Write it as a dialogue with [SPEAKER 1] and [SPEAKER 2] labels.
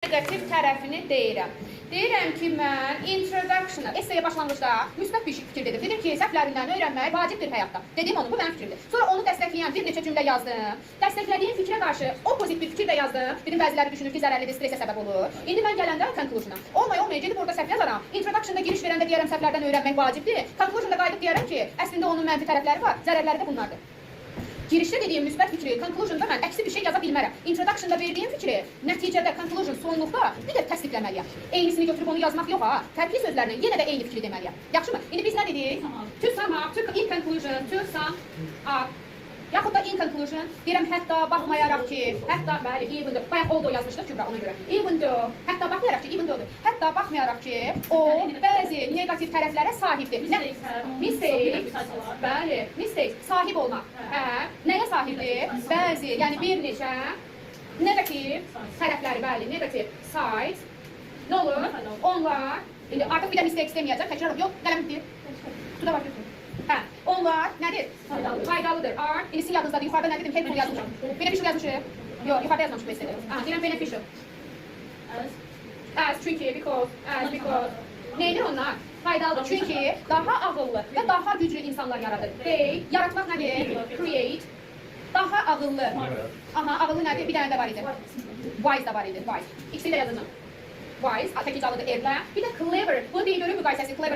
[SPEAKER 1] Negativ tərəfini deyirəm. Deyirəm ki, mən introduction-a, essaya başlanğıcda müsbət bir fikir dedim. Dedim ki, səhvlərindən öyrənmək vacibdir həyatda. Dedim onu, bu mənim fikrimdir. Sonra onu dəstəkləyən bir neçə cümlə yazdım. Dəstəklədiyim fikrə qarşı opozit bir fikir də yazdım. Dedim, bəziləri düşünür ki, zərərlidir, stresə səbəb olur. İndi mən gələndə conclusion-a. Olmaya gedib orada səhv yazaram. Introduction-da giriş verəndə deyərəm səhvlərdən öyrənmək vacibdir. Conclusion-da qayıdıb deyərəm ki, əslində onun mənfi tərəfləri var, zərərləri də bunlardır. Girişdə dediyim müsbət fikri, conclusion'da mən əksi bir şey yaza bilmərəm. Introduction'da verdiyim fikri, nəticədə, conclusion, sonluqda bir də təsdiqləməliyəm. Eynisini götürüb onu yazmaq yox ha. Fərqli sözlərlə yenə də eyni fikri deməliyəm. Yaxşımı? İndi biz nə dedik? To sum up, in conclusion, to sum up. Yaxud da in conclusion, deyirəm hətta baxmayaraq ki, hətta, bəli, even though, bayaq oldu yazmışdıq Kübra ona görə. Even though, hətta baxmayaraq ki, even though, hətta baxmayaraq ki, o bəzi negativ tərəflərə sahibdir. Mistake, bəli, mistake, sahib olmaq. Nəyə sahibdir? Bəzi, yəni bir neçə negativ tərəfləri, bəli, negativ side. Nə olur? Onlar, indi artıq bir də mistake istəməyəcək, təkrar yox, qələmdir. Tuda var götürün. Onlar nədir? Faydalıdır. Are, indi sizin yadınızdadır. Yuxarıda nə dedim? Helpful yazmışım. Beneficial yazmışım. Yox, yuxarıda yazmamışım mesela. Deyirəm beneficial. As, çünki, because. Neydir onlar? Faydalıdır. Çünki daha ağıllı və daha güclü insanlar yaradır. They, yaratmaq nədir? Create. Daha ağıllı. Aha, ağıllı nədir? Bir dənə də var idi. Wise da var idi. Wise. İkisini də yazacağım. Wise, təkicalıdır evlə. Bir də clever. Bunu deyir görür müqayisəsi clever.